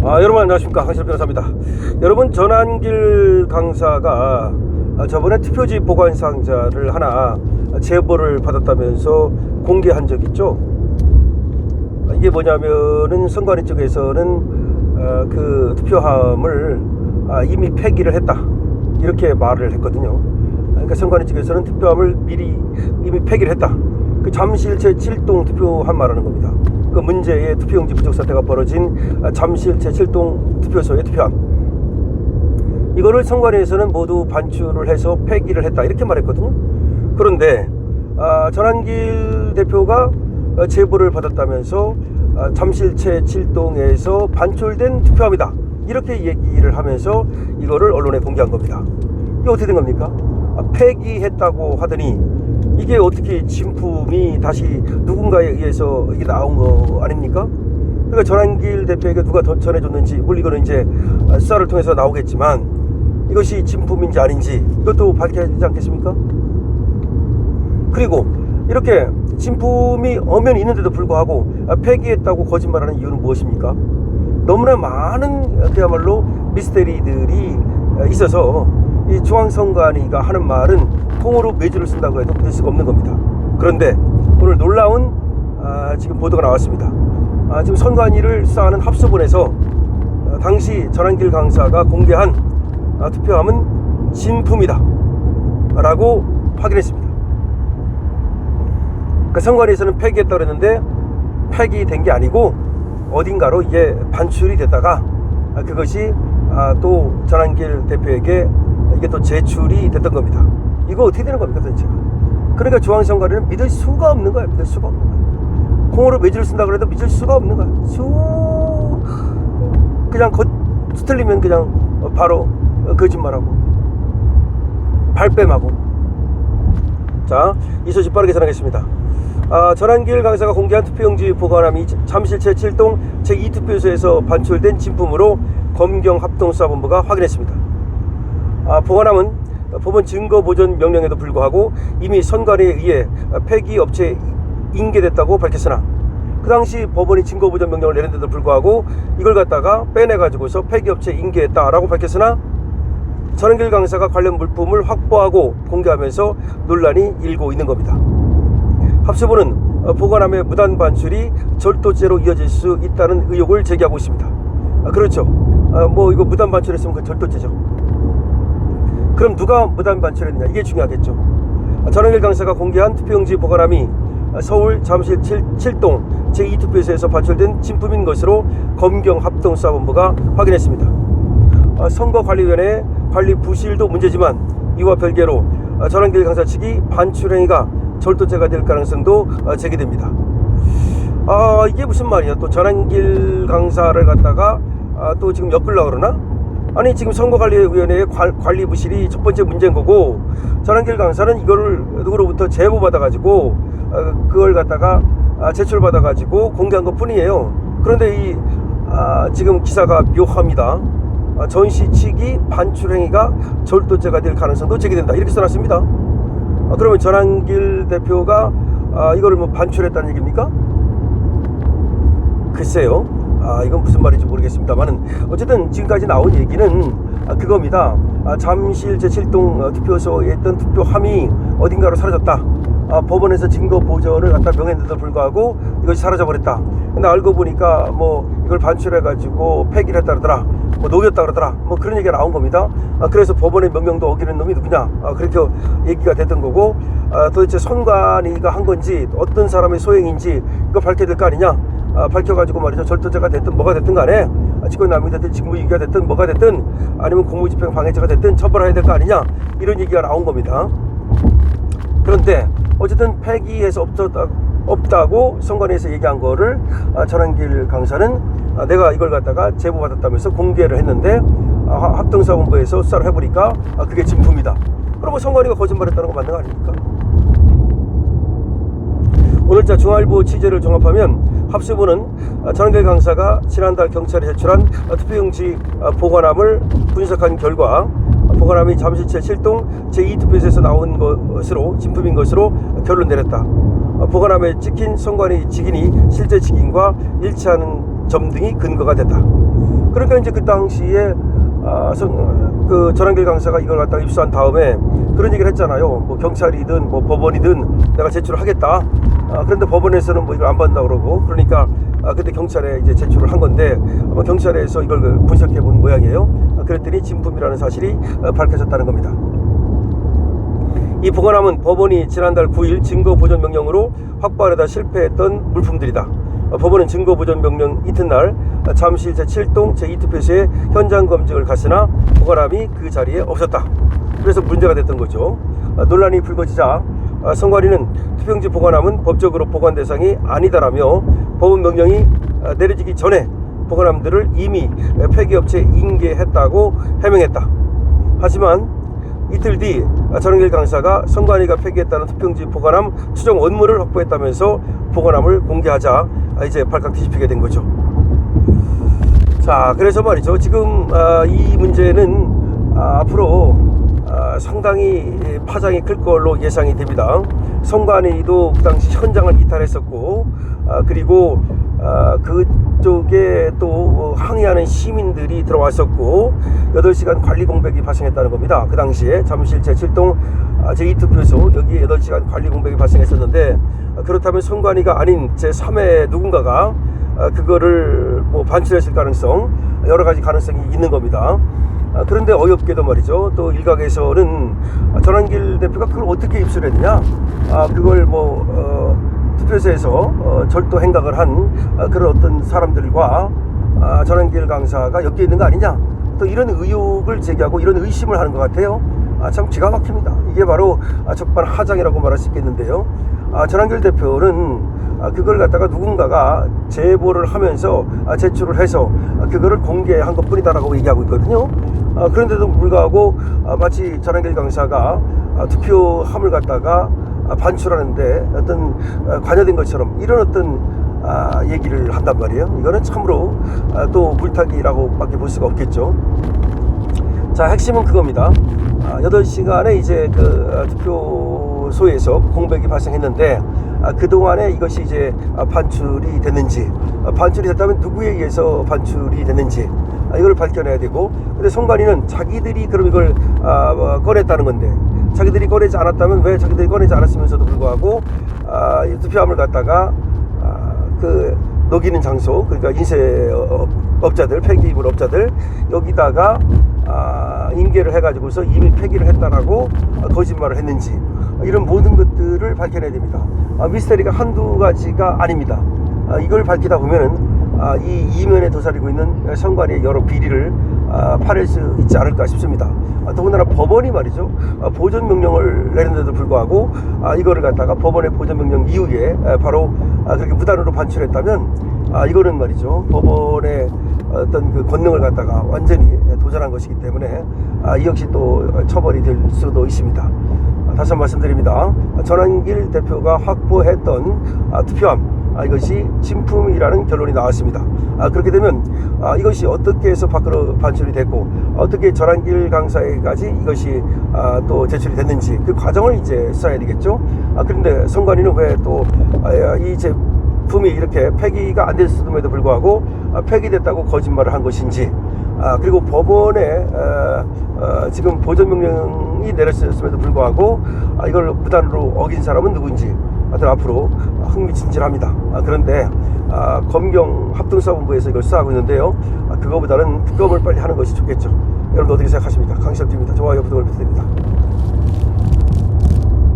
여러분 안녕하십니까, 황실 변호사입니다. 여러분, 전환길 강사가 저번에 투표지 보관 상자를 하나 제보를 받았다면서 공개한 적 있죠. 이게 뭐냐면은 선관위 쪽에서는 그 투표함을 이미 폐기를 했다, 이렇게 말을 했거든요. 그러니까 선관위 측에서는 투표함을 미리 이미 폐기를 했다. 그 잠실 제7동 투표함 말하는 겁니다. 그 문제의 투표용지 부족 사태가 벌어진 잠실 제7동 투표소의 투표함, 이거를 선관위에서는 모두 반출을 해서 폐기를 했다, 이렇게 말했거든요. 그런데 전환길 대표가 제보를 받았다면서 잠실 제7동에서 반출된 투표함이다, 이렇게 얘기를 하면서 이거를 언론에 공개한 겁니다. 이게 어떻게 된 겁니까? 폐기했다고 하더니 이게 어떻게 진품이 다시 누군가에 의해서 이게 나온 거 아닙니까? 그러니까 전환길 대표에게 누가 더 전해줬는지, 물론 이거는 이제 수사를 통해서 나오겠지만 이것이 진품인지 아닌지 이것도 밝혀야 되지 않겠습니까? 그리고 이렇게 진품이 엄연히 있는데도 불구하고 폐기했다고 거짓말하는 이유는 무엇입니까? 너무나 많은 그야말로 미스테리들이 있어서 이 중앙선관위가 하는 말은 통으로 매주를 쓴다고 해도 믿을 수가 없는 겁니다. 그런데 오늘 놀라운 지금 보도가 나왔습니다. 지금 선관위를 수사하는 합수본에서 당시 전환길 강사가 공개한 투표함은 진품이다 라고 확인했습니다. 그러니까 선관위에서는 폐기했다고 그랬는데 폐기된 게 아니고 어딘가로 이게 반출이 됐다가 그것이 또 전환길 대표에게 이게 또 제출이 됐던 겁니다. 이거 어떻게 되는 겁니까 도대체? 그러니까 중앙선관위는 믿을 수가 없는 거야. 믿을 수가 없는 거야. 콩으로 매주를 쓴다 그래도 믿을 수가 없는 거야. 그냥 틀리면 그냥 바로 거짓말하고 발뺌하고. 자, 이 소식 빠르게 전하겠습니다. 전환길 강사가 공개한 투표용지 보관함이 잠실 제7동 제2투표소에서 반출된 진품으로 검경합동수사본부가 확인했습니다. 보관함은 법원 증거보전 명령에도 불구하고 이미 선관위에 의해 폐기 업체에 인계됐다고 밝혔으나 그 당시 법원이 증거보전 명령을 내렸는데도 불구하고 이걸 갖다가 빼내가지고서 폐기 업체에 인계했다라고 밝혔으나 전환길 강사가 관련 물품을 확보하고 공개하면서 논란이 일고 있는 겁니다. 합수본은 보관함의 무단 반출이 절도죄로 이어질 수 있다는 의혹을 제기하고 있습니다. 그렇죠. 뭐 이거 무단 반출했으면 그 절도죄죠. 그럼 누가 무단 반출했느냐, 이게 중요하겠죠. 전환길 강사가 공개한 투표용지 보관함이 서울 잠실 7동 제2투표소에서 반출된 진품인 것으로 검경합동수사본부가 확인했습니다. 선거관리위원회의 관리 부실도 문제지만 이와 별개로 전환길 강사 측이 반출 행위가 절도죄가 될 가능성도 제기됩니다. 이게 무슨 말이야? 또 전환길 강사를 갖다가 또 지금 엮으려고 그러나? 아니, 지금 선거관리위원회의 관리 부실이 첫 번째 문제인 거고, 전환길 강사는 이거를 누구로부터 제보받아가지고 그걸 갖다가 제출받아가지고 공개한 것 뿐이에요. 그런데 지금 기사가 묘합니다. 전시 측이 반출 행위가 절도죄가 될 가능성도 제기된다, 이렇게 써놨습니다. 그러면 전환길 대표가 이거를 뭐 반출했다는 얘기입니까? 글쎄요. 이건 무슨 말인지 모르겠습니다만은 어쨌든 지금까지 나온 얘기는 그겁니다. 잠실 제7동 투표소에 있던 투표함이 어딘가로 사라졌다. 법원에서 증거 보전을 갖다 명했는데도 불구하고 이것이 사라져버렸다. 근데 알고 보니까 뭐 이걸 반출해가지고 폐기를 했다 그러더라, 뭐 녹였다 그러더라, 뭐 그런 얘기가 나온 겁니다. 그래서 법원의 명령도 어기는 놈이 누구냐, 그렇게 얘기가 됐던 거고, 도대체 선관위가 한 건지 어떤 사람의 소행인지 이거 밝혀야 될 거 아니냐. 밝혀가지고 말이죠, 절도죄가 됐든 뭐가 됐든 간에 직권남용이 됐든 직무유기가 됐든 뭐가 됐든 아니면 공무집행 방해죄가 됐든 처벌해야 될 거 아니냐, 이런 얘기가 나온 겁니다. 그런데 어쨌든 폐기해서 없다고 선관위에서 얘기한 거를 전환길 강사는 내가 이걸 갖다가 제보받았다면서 공개를 했는데 합동수사본부에서 수사를 해보니까 그게 진품이다. 그럼 선관위가 거짓말했다는 거 맞는 거 아닙니까? 오늘자 중앙일보 취재를 종합하면 합수본은 전환길 강사가 지난달 경찰에 제출한 투표용지 보관함을 분석한 결과 보관함이 잠실 제7동 제2투표소에서 나온 것으로 진품인 것으로 결론 내렸다. 보관함에 찍힌 선관위 직인이 실제 직인과 일치하는 점 등이 근거가 됐다. 그러니까 이제 그 당시에 그 전한길 강사가 이걸 갖다가 입수한 다음에 그런 얘기를 했잖아요. 뭐 경찰이든 뭐 법원이든 내가 제출을 하겠다. 그런데 법원에서는 뭐 이걸 안 받는다 그러고, 그러니까 그때 경찰에 이제 제출을 한 건데 아마 경찰에서 이걸 분석해 본 모양이에요. 그랬더니 진품이라는 사실이 밝혀졌다는 겁니다. 이 보관함은 법원이 지난달 9일 증거보존명령으로 확보하려다 실패했던 물품들이다. 법원은 증거보존명령 이튿날 잠실 제7동 제2투표소에 현장 검증을 갔으나 보관함이 그 자리에 없었다. 그래서 문제가 됐던 거죠. 논란이 불거지자 선관위는 투표용지 보관함은 법적으로 보관 대상이 아니다라며 법원 명령이 내려지기 전에 보관함들을 이미 폐기업체에 인계했다고 해명했다. 하지만 이틀 뒤 전한길 강사가 선관위가 폐기했다는 투표용지 보관함 추정 원문을 확보했다면서 보관함을 공개하자 이제 발칵 뒤집히게 된 거죠. 자, 그래서 말이죠. 지금 이 문제는 앞으로 상당히 파장이 클 걸로 예상이 됩니다. 선관위도 그 당시 현장을 이탈했었고, 그리고 그쪽에 또 항의하는 시민들이 들어왔었고 8시간 관리 공백이 발생했다는 겁니다. 그 당시에 잠실 제7동 제2투표소 여기에 8시간 관리 공백이 발생했었는데, 그렇다면 선관위가 아닌 제3의 누군가가 그거를 뭐 반출했을 가능성, 여러 가지 가능성이 있는 겁니다. 그런데 어이없게도 말이죠. 또 일각에서는 전한길 대표가 그걸 어떻게 입수했느냐, 그걸 뭐 투표소에서 절도 행각을 한 그런 어떤 사람들과 전한길 강사가 엮여 있는 거 아니냐, 또 이런 의혹을 제기하고 이런 의심을 하는 것 같아요. 참 기가 막힙니다. 이게 바로 적반하장이라고 말할 수 있겠는데요. 전한길 대표는 그걸 갖다가 누군가가 제보를 하면서 제출을 해서 그거를 공개한 것 뿐이다라고 얘기하고 있거든요. 그런데도 불구하고 마치 전한길 강사가 투표함을 갖다가 반출하는데 어떤 관여된 것처럼 이런 어떤 얘기를 한단 말이에요. 이거는 참으로 또 물타기라고 밖에 볼 수가 없겠죠. 자, 핵심은 그겁니다. 8시간에 이제 그 투표소에서 공백이 발생했는데 그동안에 이것이 이제 반출이 됐는지, 반출이 됐다면 누구에 의해서 반출이 됐는지 이걸 밝혀내야 되고, 근데 선관위는 자기들이 그럼 이걸 꺼냈다는 건데, 자기들이 꺼내지 않았다면 왜 자기들이 꺼내지 않았으면서도 불구하고 투표함을 갖다가 그 녹이는 장소, 그러니까 인쇄업자들, 폐기물 업자들 여기다가 인계를 해가지고서 이미 폐기를 했다라고 거짓말을 했는지, 이런 모든 것들을 밝혀내야 됩니다. 미스터리가 한두 가지가 아닙니다. 이걸 밝히다 보면은 이 이면에 도사리고 있는 선관위의 여러 비리를 파낼 수 있지 않을까 싶습니다. 더군다나 법원이 말이죠, 보존명령을 내렸는데도 불구하고 이거를 갖다가 법원의 보존명령 이후에 바로 그렇게 무단으로 반출했다면 이거는 말이죠, 법원의 어떤 그 권능을 갖다가 완전히 도전한 것이기 때문에 이 역시 또 처벌이 될 수도 있습니다. 다시 한번 말씀드립니다. 전한길 대표가 확보했던 투표함, 이것이 진품이라는 결론이 나왔습니다. 그렇게 되면 이것이 어떻게 해서 밖으로 반출이 됐고 어떻게 전한길 강사에까지 이것이 또 제출이 됐는지 그 과정을 이제 수사해야 되겠죠. 그런데 선관위는 왜 또 이 제품이 이렇게 폐기가 안 됐음에도 불구하고 폐기됐다고 거짓말을 한 것인지, 그리고 법원에 지금 보존명령이 내렸음에도 불구하고 이걸 무단으로 어긴 사람은 누군지 하여튼 앞으로 흥미진진합니다. 그런데 검경 합동수사본부에서 이걸 수사하고 있는데요, 그거보다는 특검을 빨리 하는 것이 좋겠죠. 여러분 어떻게 생각하십니까? 강시혁TV입니다. 좋아요, 구독을 부탁드립니다.